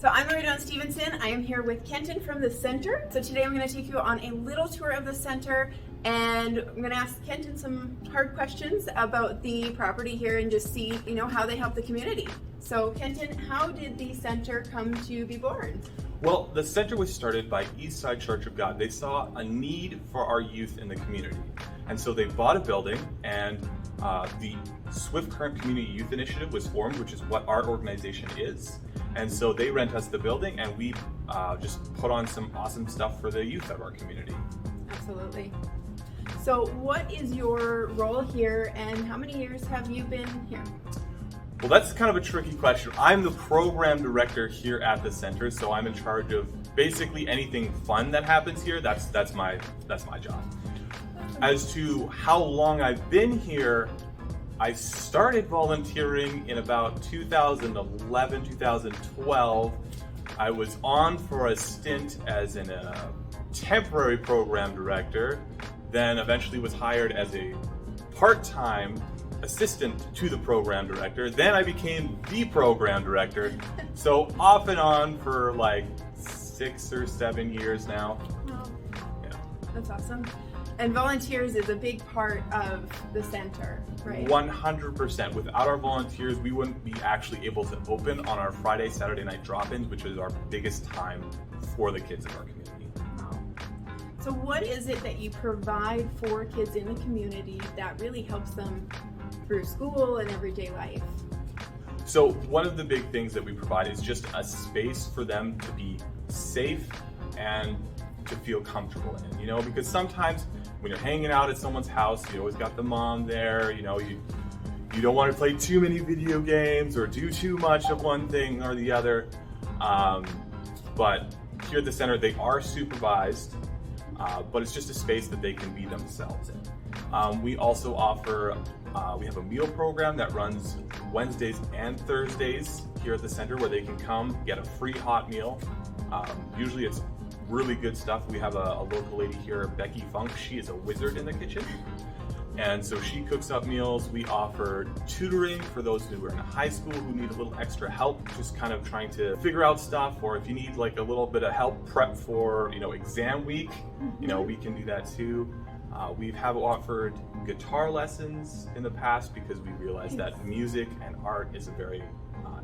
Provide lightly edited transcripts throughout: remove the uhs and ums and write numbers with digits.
So I'm Marie Stevenson. I am here with Kenton from the center. So today I'm going to take you on a little tour of the center, and I'm going to ask Kenton some hard questions about the property here and just see, how they help the community. So Kenton, how did the center come to be born? Well, the center was started by Eastside Church of God. They saw a need for our youth in the community. And so they bought a building, and the Swift Current Community Youth Initiative was formed, which is what our organization is. And so they rent us the building, and we just put on some awesome stuff for the youth of our community. Absolutely. So what is your role here, and how many years have you been here? Well, that's kind of a tricky question. I'm the program director here at the center, so I'm in charge of basically anything fun that happens here. That's my job. As to how long I've been here, I started volunteering in about 2011, 2012. I was on for a stint as a temporary program director, then eventually was hired as a part-time assistant to the program director. Then I became the program director. So off and on for like 6 or 7 years now. Wow. Yeah. That's awesome. And volunteers is a big part of the center, right? 100%. Without our volunteers, we wouldn't be actually able to open on our Friday, Saturday night drop-ins, which is our biggest time for the kids of our community. Wow. So what is it that you provide for kids in the community that really helps them through school and everyday life? So one of the big things that we provide is just a space for them to be safe and to feel comfortable in, because sometimes when you're hanging out at someone's house, you always got the mom there, you don't want to play too many video games or do too much of one thing or the other. But here at the center, they are supervised, but it's just a space that they can be themselves in. We also offer, we have a meal program that runs Wednesdays and Thursdays here at the center where they can come get a free hot meal. Usually it's really good stuff. We have a local lady here, Becky Funk. She is a wizard in the kitchen. And so she cooks up meals. We offer tutoring for those who are in high school who need a little extra help, just kind of trying to figure out stuff, or if you need like a little bit of help prep for, exam week, we can do that too. We have offered guitar lessons in the past because we realized that music and art is a very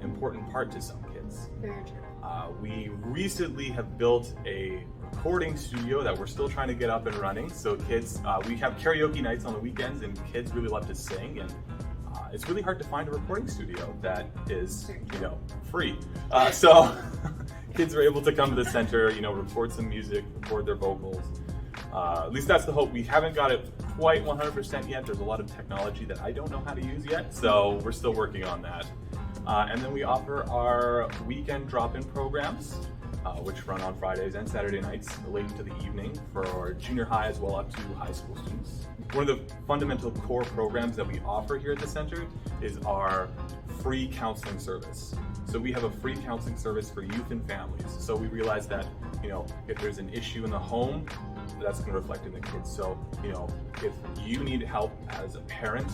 important part to some kids. Very true. We recently have built a recording studio that we're still trying to get up and running. So kids, we have karaoke nights on the weekends, and kids really love to sing, and it's really hard to find a recording studio that is, free. So kids are able to come to the center, record some music, record their vocals. At least that's the hope. We haven't got it quite 100% yet. There's a lot of technology that I don't know how to use yet, so we're still working on that. And then we offer our weekend drop-in programs, which run on Fridays and Saturday nights, late into the evening for our junior high as well up to high school students. One of the fundamental core programs that we offer here at the center is our free counseling service. So we have a free counseling service for youth and families. So we realize that, if there's an issue in the home, that's going to reflect in the kids. So, if you need help as a parent,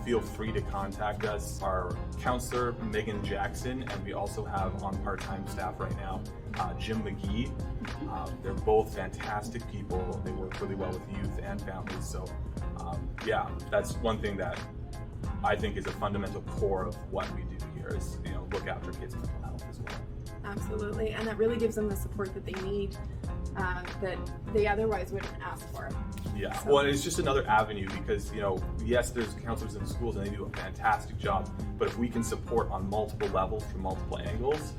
feel free to contact us. Our counselor, Megan Jackson, and we also have on part-time staff right now, Jim McGee. They're both fantastic people. They work really well with youth and families. So, that's one thing that I think is a fundamental core of what we do here is, look after kids' mental health as well. Absolutely, and that really gives them the support that they need that they otherwise wouldn't ask for. Yeah, So. well, it's just another avenue because, yes, there's counselors in schools and they do a fantastic job, but if we can support on multiple levels from multiple angles,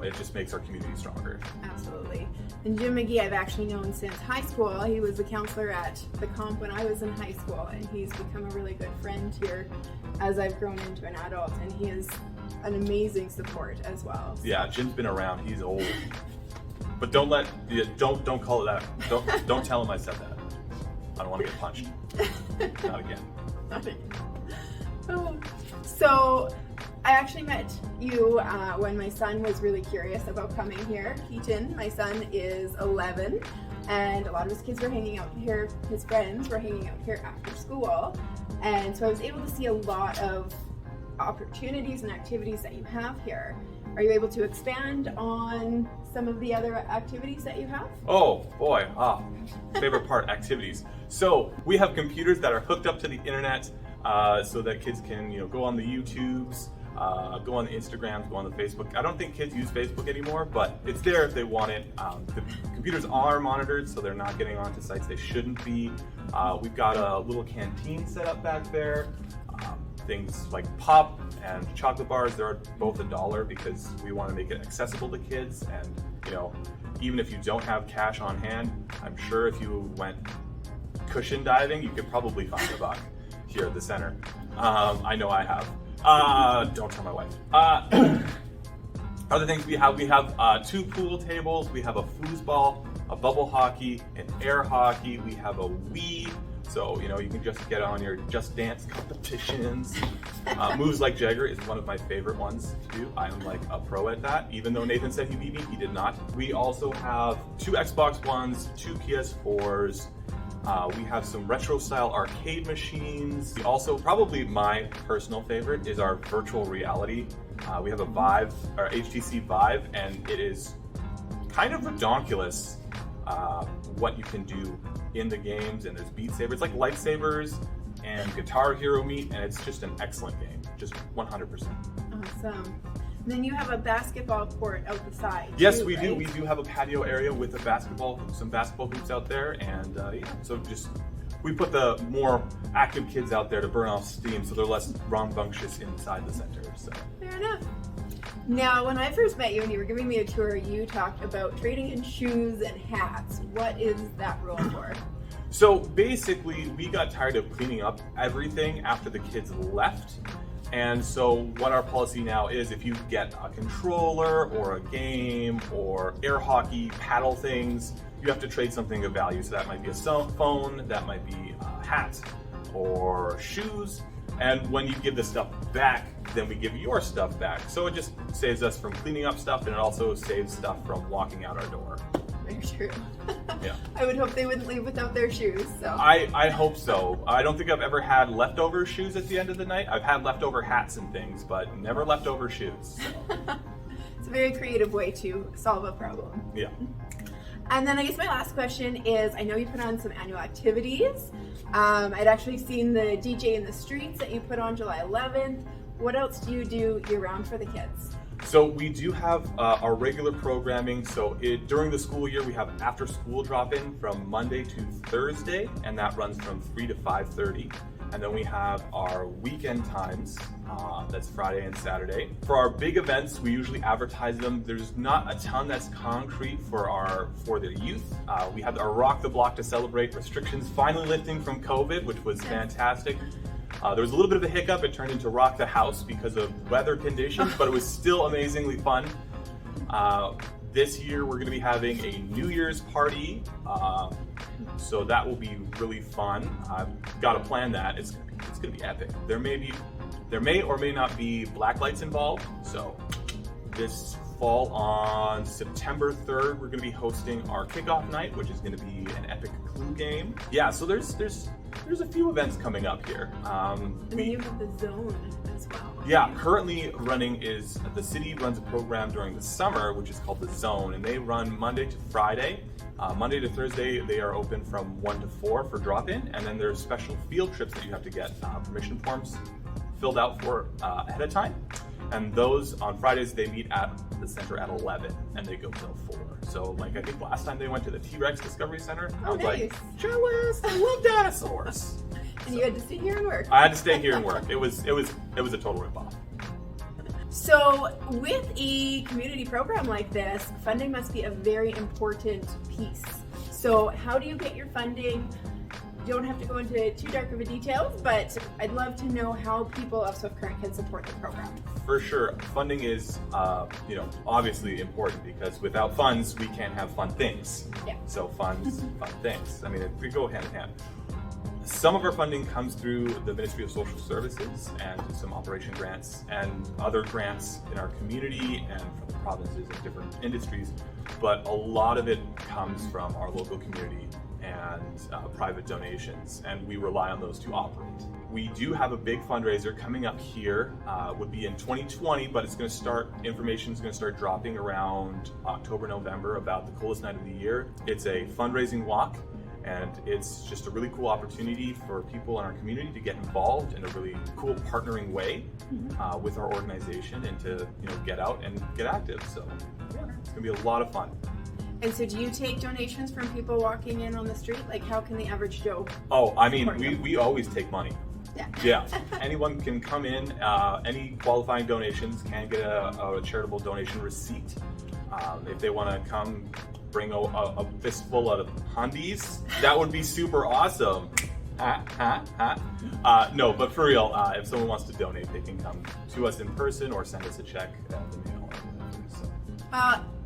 it just makes our community stronger. Absolutely. And Jim McGee I've actually known since high school. He was the counselor at the comp when I was in high school, and he's become a really good friend here as I've grown into an adult, and he is an amazing support as well. So. Yeah, Jim's been around. He's old, but don't call it that. Don't tell him I said that. I don't want to get punched. Not again. Not again. Oh. So I actually met you when my son was really curious about coming here. Keaton, my son, is 11, and a lot of his kids were hanging out here, his friends were hanging out here after school, and so I was able to see a lot of opportunities and activities that you have here. Are you able to expand on some of the other activities that you have? Oh boy, favorite part, activities. So we have computers that are hooked up to the internet so that kids can, go on the YouTubes, go on the Instagrams, go on the Facebook. I don't think kids use Facebook anymore, but it's there if they want it. The computers are monitored, so they're not getting onto sites they shouldn't be. We've got a little canteen set up back there. Things like pop and chocolate bars, they're both $1 because we want to make it accessible to kids. And even if you don't have cash on hand, I'm sure if you went cushion diving, you could probably find $1 here at the center. I know I have. Don't tell my wife. Other things we have 2 pool tables, we have a foosball, a bubble hockey, an air hockey, we have a Wii. So, you can just get on your Just Dance competitions. Moves Like Jagger is one of my favorite ones to do. I'm like a pro at that. Even though Nathan said he beat me, he did not. We also have 2 Xbox Ones, 2 PS4s. We have some retro style arcade machines. We also, probably my personal favorite is our virtual reality. We have a Vive, or HTC Vive, and it is kind of redonkulous what you can do in the games, and there's Beat Saber. It's like Lightsabers and Guitar Hero meet, and it's just an excellent game, just 100%. Awesome. And then you have a basketball court out the side. Yes, too, we do. right? We do have a patio area with some basketball hoops out there, and so we put the more active kids out there to burn off steam, so they're less rambunctious inside the center. So. Fair enough. Now, when I first met you and you were giving me a tour, you talked about trading in shoes and hats. What is that rule for? So basically, we got tired of cleaning up everything after the kids left. And so what our policy now is, if you get a controller or a game or air hockey paddle things, you have to trade something of value. So that might be a cell phone, that might be a hat or shoes. And when you give the stuff back, then we give your stuff back. So it just saves us from cleaning up stuff, and it also saves stuff from walking out our door. Very true. Yeah. I would hope they wouldn't leave without their shoes. So I hope so. I don't think I've ever had leftover shoes at the end of the night. I've had leftover hats and things, but never leftover shoes. So. It's a very creative way to solve a problem. Yeah. And then I guess my last question is, I know you put on some annual activities. I'd actually seen the DJ in the Streets that you put on July 11th. What else do you do year-round for the kids? So we do have our regular programming. So during the school year, we have after-school drop-in from Monday to Thursday, and that runs from 3 to 5:30. And then we have our weekend times, that's Friday and Saturday. For our big events, we usually advertise them. There's not a ton that's concrete for the youth. We have our Rock the Block to celebrate restrictions finally lifting from COVID, which was fantastic. There was a little bit of a hiccup. It turned into Rock the House because of weather conditions, but it was still amazingly fun. This year, we're going to be having a New Year's party, so that will be really fun. I've got to plan that. It's going to be epic. There may or may not be black lights involved. So this fall on September 3rd, we're going to be hosting our Kickoff Night, which is going to be an epic Clue game. Yeah, so there's a few events coming up here. And then you have the Zone as well. Yeah, currently running is, the city runs a program during the summer, which is called the Zone, and they run Monday to Friday. Monday to Thursday, they are open from 1 to 4 for drop-in, and then there's special field trips that you have to get permission forms filled out for ahead of time. And those, on Fridays, they meet at the center at 11, and they go till 4. So, I think last time they went to the T-Rex Discovery Center, I was nice. like, Joel's, I love dinosaurs. And you had to stay here and work. I had to stay here and work. It was a total ripoff. So with a community program like this, funding must be a very important piece. So how do you get your funding? You don't have to go into too dark of a details, but I'd love to know how people of Swift Current can support the program. For sure, funding is, obviously important, because without funds, we can't have fun things. Yeah. So funds, fun things. I mean, we go hand in hand. Some of our funding comes through the Ministry of Social Services and some operation grants and other grants in our community and from the provinces and different industries, but a lot of it comes from our local community and private donations, and we rely on those to operate. We do have a big fundraiser coming up here, would be in 2020, but information is going to start dropping around October, November about the coolest night of the year. It's a fundraising walk, and it's just a really cool opportunity for people in our community to get involved in a really cool partnering way with our organization and to get out and get active. So yeah, it's going to be a lot of fun. And so do you take donations from people walking in on the street? Like, how can the average Joe? Oh, I mean, we always take money. Yeah. Anyone can come in. Any qualifying donations can get a charitable donation receipt. If they want to come bring a fistful of hundies, that would be super awesome. No, but for real, if someone wants to donate, they can come to us in person or send us a check at the mail.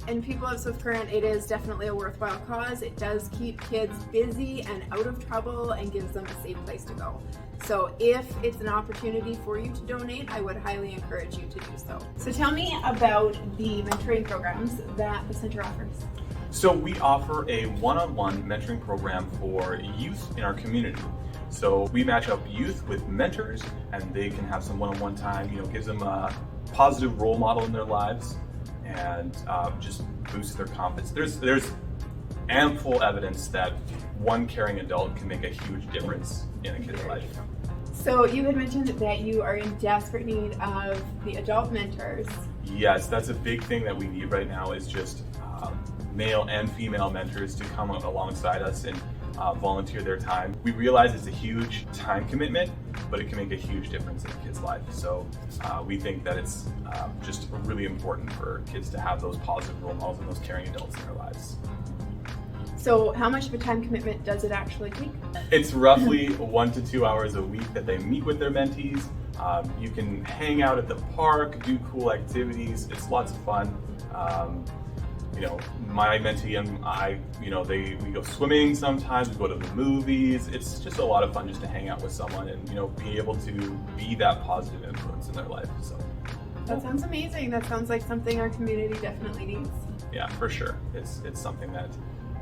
And people of Swift Current, it is definitely a worthwhile cause. It does keep kids busy and out of trouble and gives them a safe place to go. So if it's an opportunity for you to donate, I would highly encourage you to do so. So tell me about the mentoring programs that the center offers. So we offer a one-on-one mentoring program for youth in our community. So we match up youth with mentors, and they can have some one-on-one time, gives them a positive role model in their lives, and just boosts their confidence. There's ample evidence that one caring adult can make a huge difference in a kid's life. So you had mentioned that you are in desperate need of the adult mentors. Yes, that's a big thing that we need right now, is just male and female mentors to come alongside us and volunteer their time. We realize it's a huge time commitment, but it can make a huge difference in a kid's life. So we think that it's just really important for kids to have those positive role models and those caring adults in their lives. So how much of a time commitment does it actually take? It's roughly 1 to 2 hours a week that they meet with their mentees. You can hang out at the park, do cool activities. It's lots of fun. My mentee and I, we go swimming sometimes, we go to the movies. It's just a lot of fun just to hang out with someone and, be able to be that positive influence in their life. So that sounds amazing. That sounds like something our community definitely needs. Yeah, for sure. It's something that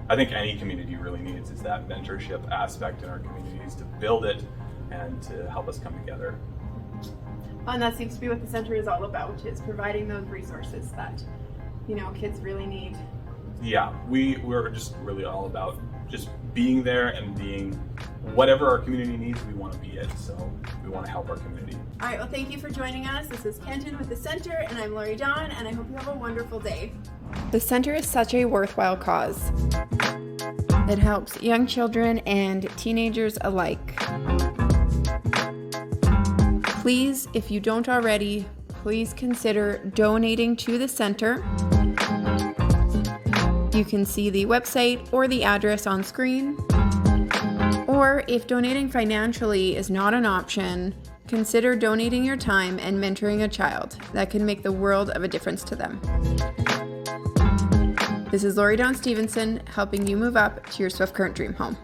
I think any community really needs, is that mentorship aspect in our communities, to build it and to help us come together. And that seems to be what the center is all about, is providing those resources that kids really need. Yeah, we're just really all about just being there and being whatever our community needs. We want to be it, so we want to help our community. All right, well, thank you for joining us. This is Kenton with the center, and I'm Lori Dawn, and I hope you have a wonderful day. The center is such a worthwhile cause. It helps young children and teenagers alike. Please, if you don't already, please consider donating to the center. You can see the website or the address on screen. Or if donating financially is not an option, consider donating your time and mentoring a child. That can make the world of a difference to them. This is Lori Dawn Stevenson, helping you move up to your Swift Current dream home.